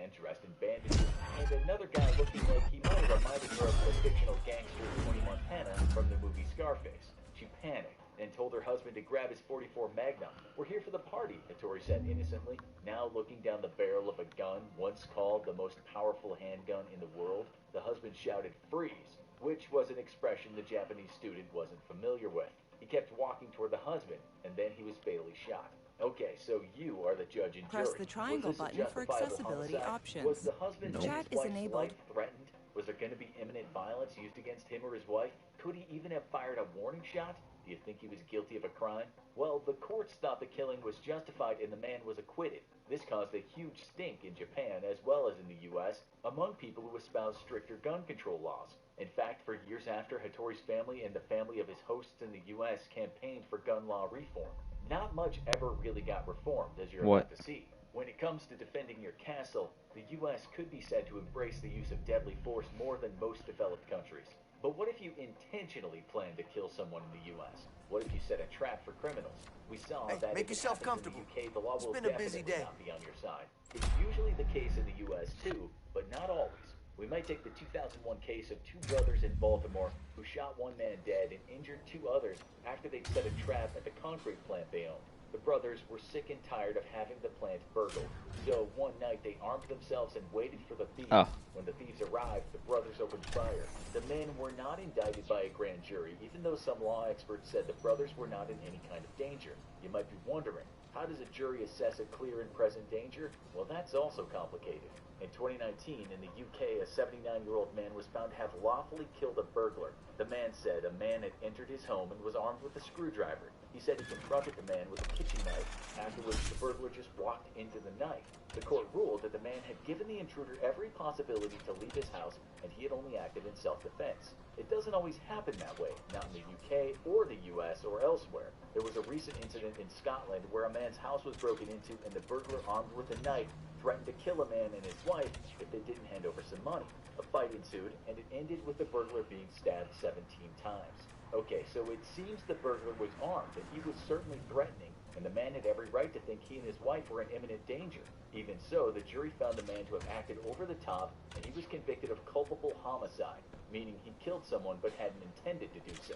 man dressed in bandages, and another guy looking like he might have reminded her of the fictional gangster Tony Montana from the movie Scarface. She panicked and told her husband to grab his .44 Magnum. "We're here for the party," Hattori said innocently, now looking down the barrel of a gun once called the most powerful handgun in the world. The husband shouted, "Freeze," which was an expression the Japanese student wasn't familiar with. He kept walking toward the husband, and then he was fatally shot. Okay, so you are the judge and jury. Press the triangle button for accessibility options. Was the husband and Chat his is wife's enabled. life threatened? Was there going to be imminent violence used against him or his wife? Could he even have fired a warning shot? Do you think he was guilty of a crime? Well, the courts thought the killing was justified and the man was acquitted. This caused a huge stink in Japan as well as in the US among people who espoused stricter gun control laws. In fact, for years after, Hattori's family and the family of his hosts in the US campaigned for gun law reform. Not much ever really got reformed, as you're about to see. When it comes to defending your castle, the US could be said to embrace the use of deadly force more than most developed countries. But what if you intentionally plan to kill someone in the US? What if you set a trap for criminals? We saw that make yourself comfortable. in the UK, the law will It's been a busy definitely day. not be on your side. It's usually the case in the US too, but not always. We might take the 2001 case of two brothers in Baltimore who shot one man dead and injured two others after they'd set a trap at the concrete plant they owned. The brothers were sick and tired of having the plant burgled, so one night they armed themselves and waited for the thieves. When the thieves arrived, the brothers opened fire. The men were not indicted by a grand jury, even though some law experts said the brothers were not in any kind of danger. You might be wondering, how does a jury assess a clear and present danger? Well, that's also complicated. In 2019, in the UK, a 79-year-old man was found to have lawfully killed a burglar. The man said a man had entered his home and was armed with a screwdriver. He said he confronted the man with a kitchen knife, after which the burglar just walked into the knife. The court ruled that the man had given the intruder every possibility to leave his house, and he had only acted in self-defense. It doesn't always happen that way, not in the UK or the US or elsewhere. There was a recent incident in Scotland where a man's house was broken into and the burglar armed with a knife threatened to kill a man and his wife if they didn't hand over some money. A fight ensued, and it ended with the burglar being stabbed 17 times. Okay, so it seems the burglar was armed, and he was certainly threatening, and the man had every right to think he and his wife were in imminent danger. Even so, the jury found the man to have acted over the top, and he was convicted of culpable homicide, meaning he killed someone but hadn't intended to do so.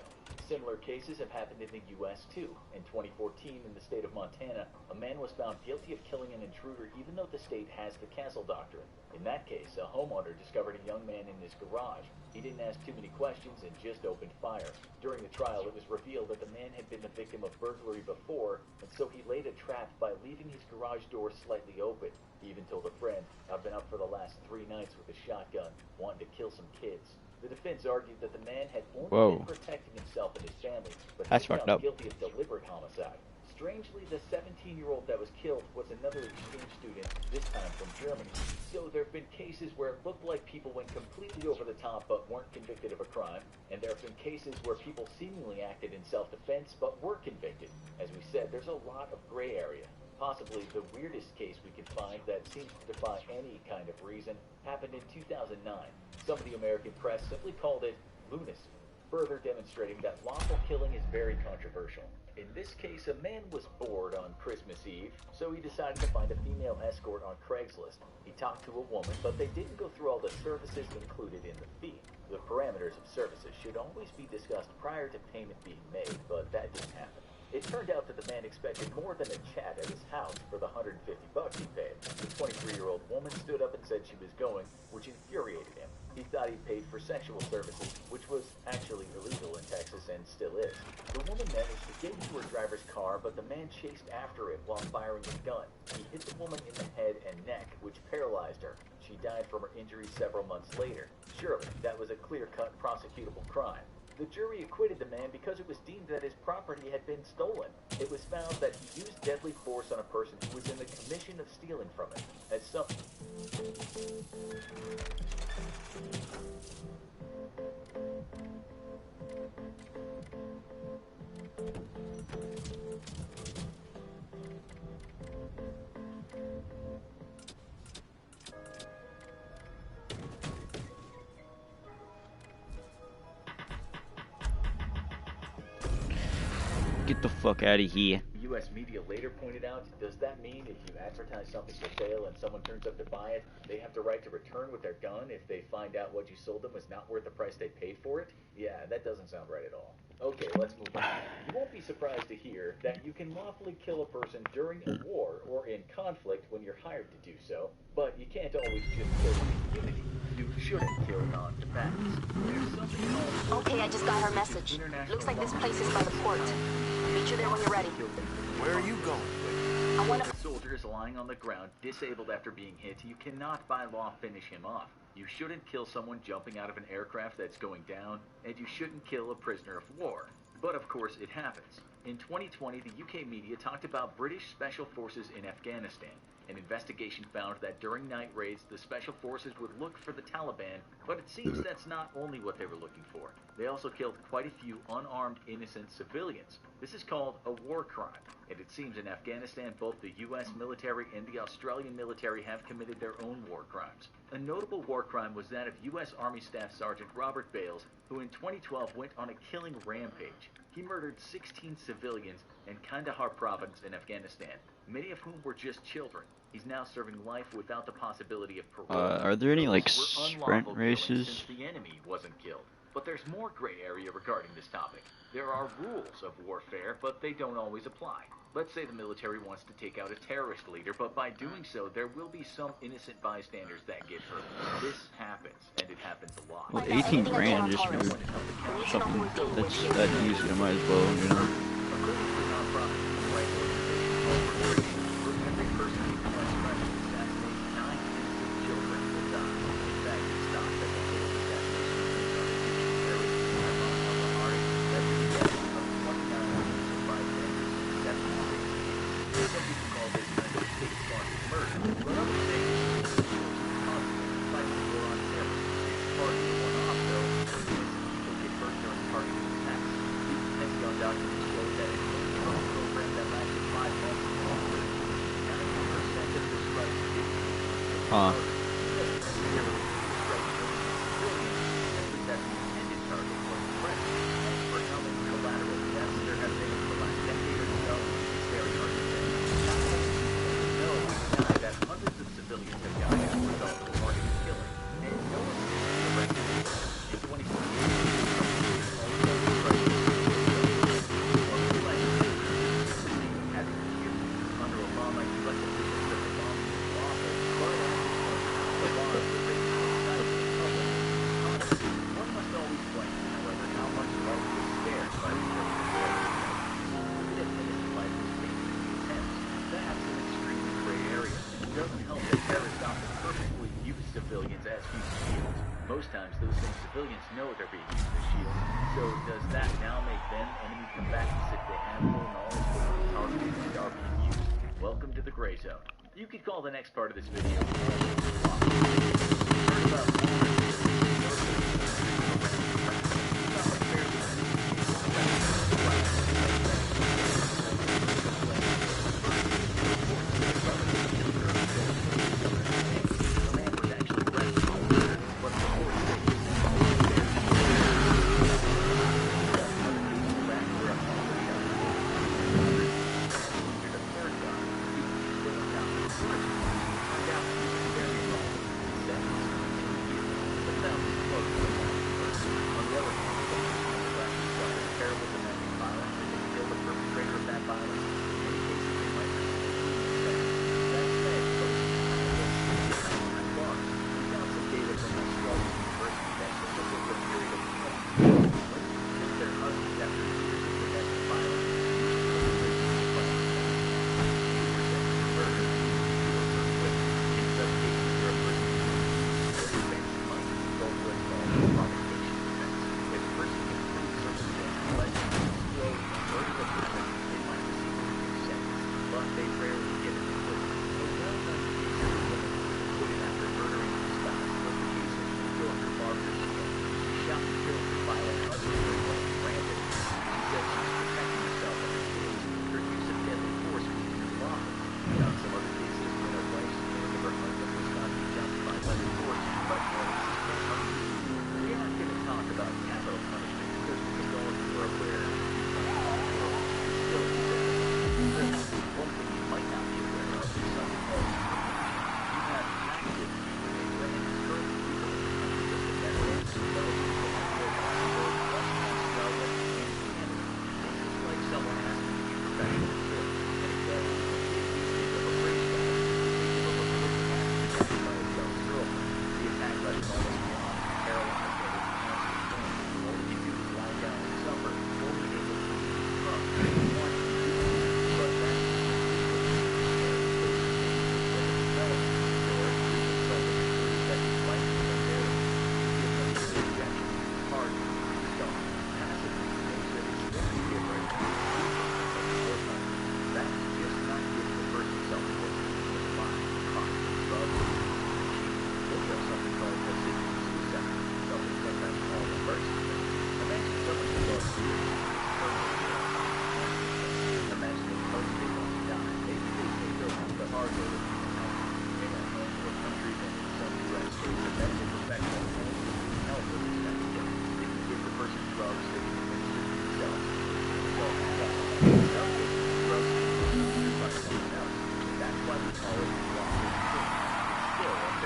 Similar cases have happened in the US too. In 2014, in the state of Montana, a man was found guilty of killing an intruder even though the state has the castle doctrine. In that case, a homeowner discovered a young man in his garage. He didn't ask too many questions and just opened fire. During the trial, it was revealed that the man had been the victim of burglary before, and so he laid a trap by leaving his garage door slightly open. He even told a friend, "I've been up for the last 3 nights with a shotgun, wanting to kill some kids." The defense argued that the man had only been protecting himself and his family, but he was found guilty of deliberate homicide. Strangely, the 17-year-old that was killed was another exchange student, this time from Germany. So there have been cases where it looked like people went completely over the top but weren't convicted of a crime, and there have been cases where people seemingly acted in self-defense but were convicted. As we said, there's a lot of gray area. Possibly the weirdest case we could find that seems to defy any kind of reason happened in 2009. Some of the American press simply called it lunacy, further demonstrating that lawful killing is very controversial. In this case, a man was bored on Christmas Eve, so he decided to find a female escort on Craigslist. He talked to a woman, but they didn't go through all the services included in the fee. The parameters of services should always be discussed prior to payment being made, but that didn't happen. It turned out that the man expected more than a chat at his house for the $150 he paid. The 23-year-old woman stood up and said she was going, which infuriated him. He thought he paid for sexual services, which was actually illegal in Texas and still is. The woman managed to get into her driver's car, but the man chased after it while firing his gun. He hit the woman in the head and neck, which paralyzed her. She died from her injuries several months later. Surely, that was a clear-cut prosecutable crime. The jury acquitted the man because it was deemed that his property had been stolen. It was found that he used deadly force on a person who was in the commission of stealing from him. As some... Get the fuck out of here. The U.S. media later pointed out, does that mean if you advertise something for sale and someone turns up to buy it, they have the right to return what they're done if they find out what you sold them was not worth the price they paid for it? Yeah, that doesn't sound right at all. Okay, let's move on. You won't be surprised to hear that you can lawfully kill a person during a war or in conflict when you're hired to do so, but you can't always just kill in impunity. You shouldn't kill non-combatants. There's something called... Okay, I just got her message. Looks like this place is by the port. Meet you there when you're ready. Where are you going? I want to... A soldier is lying on the ground, disabled after being hit. You cannot by law finish him off. You shouldn't kill someone jumping out of an aircraft that's going down, and you shouldn't kill a prisoner of war. But of course, it happens. In 2020, the UK media talked about British special forces in Afghanistan. An investigation found that during night raids, the special forces would look for the Taliban, but it seems that's not only what they were looking for. They also killed quite a few unarmed, innocent civilians. This is called a war crime, and it seems in Afghanistan both the US military and the Australian military have committed their own war crimes. A notable war crime was that of US Army Staff Sergeant Robert Bales, who in 2012 went on a killing rampage. He murdered 16 civilians in Kandahar province in Afghanistan, many of whom were just children. He's now serving life without the possibility of parole. Are there any like Those were sprint unlawful races? killings since the enemy wasn't killed. But there's more gray area regarding this topic. There are rules of warfare, but they don't always apply. Let's say the military wants to take out a terrorist leader, but by doing so, there will be some innocent bystanders that get hurt. This happens, and it happens a lot. Well, 18 grand just for something that's easy. I might as well, you know. According to the nonprofit human rights organization called Reparations, for every person who commits crimes to assassinate, 9 innocent children will die. In fact, it's thought that the whole assassination of terrorists in Iran al-Bahari led to the death of 29 innocent bystanders in 7 states. Some people call this kind of state-sponsored murder, but others say this is constant fighting the war on terror. It's part of the one-off, though, when people get hurt during targeted attacks. These Pentagon documents show that in a program that lasted 5 months in Congress, 90% of the strikes did Huh. Hundreds of civilians have died as a result of the targeted killing, and no one has been arrested. In 2014, under Obama, U.S. officials said the bomb was lawful, but the law was written outside of the public. One must always question, however, how much life was spared by the German authorities. Even if innocent life was taken in the attempts, that's an extremely gray area. It doesn't help that terrorists often purposefully use civilians as human shields. Most times, those same civilians know they're being used as shields. So does that now make them enemy combatants if they have full knowledge that they're targeted and are being used? Welcome to the gray zone. You could call the next part of this video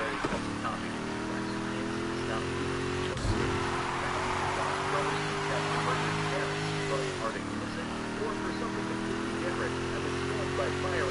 Larry calls it copying the US, and stop brothers confess to murdering parents, but are they innocent? Or for something completely different, and was killed by fire?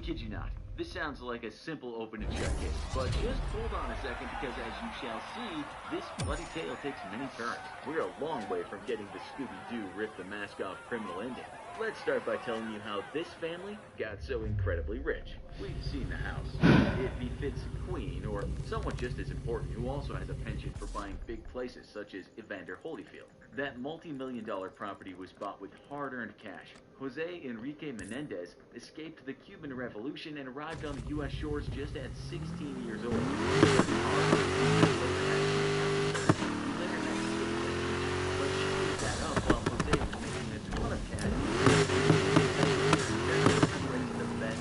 Kid you not. This sounds like a simple open and shut case, but just hold on a second because as you shall see, this bloody tale takes many turns. We're a long way from getting the Scooby-Doo rip the mask off criminal ending. Let's start by telling you how this family got so incredibly rich. We've seen the house. It befits a queen, or someone just as important who also has a penchant for buying big places such as Evander Holyfield. That multi-million-dollar property was bought with hard-earned cash. Jose Enrique Menendez escaped the Cuban Revolution and arrived on the U.S. shores just at 16 years old. But she gave that up while Jose was making a ton of cash. The best.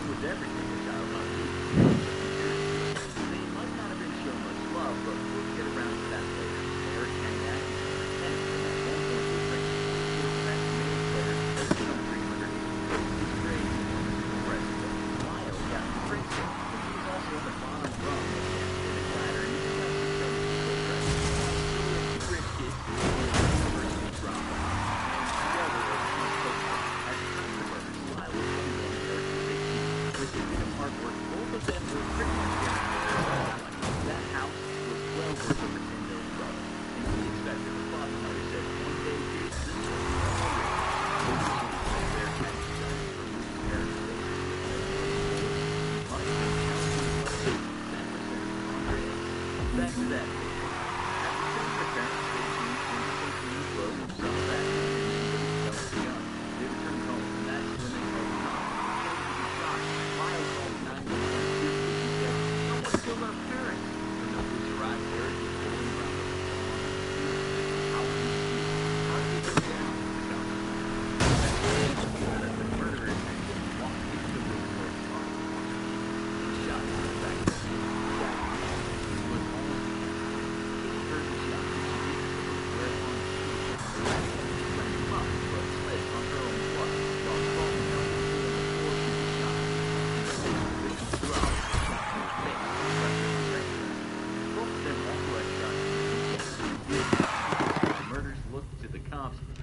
Was everything a child on They might not have been shown much love, but we'll get around to that later. Eric Cagnac, and at one point was like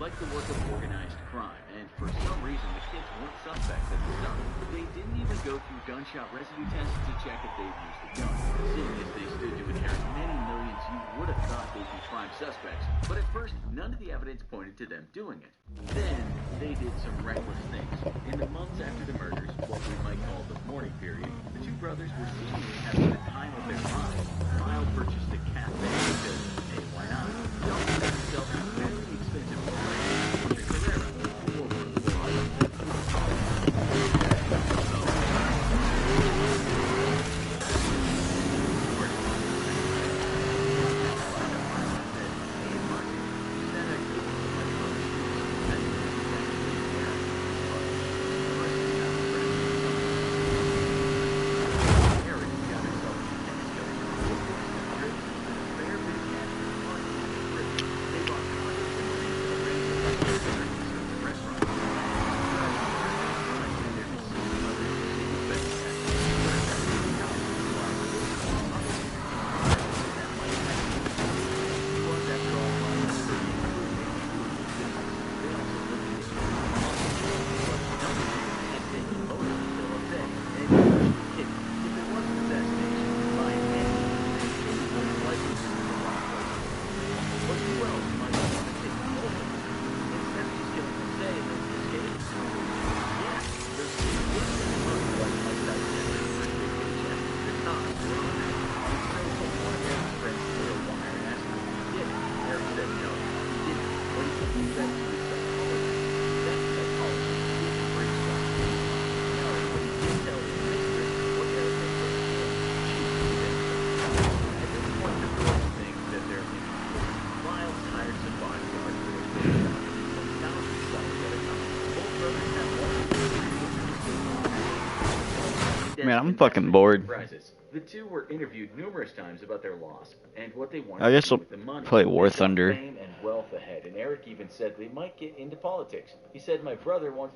like the work of organized crime, and for some reason the kids weren't suspects at the start. They didn't even go through gunshot residue tests to check if they'd used the gun. Seeing as they stood to inherit many millions, you would have thought they'd be prime suspects, but at first, none of the evidence pointed to them doing it. Then, they did some reckless things. In the months after the murders, what we might call the mourning period, the two brothers were seemingly having the time of their lives. Kyle purchased a cafe because, hey, why not? He also got himself a very expensive Carrera. Man, I'm fucking bored. Prizes. The two were interviewed numerous times about their loss and what they wanted I guess to do I'll with the money. play War They've got Thunder. Fame and wealth ahead, and Eric even said they might get into politics. He said, "My brother wants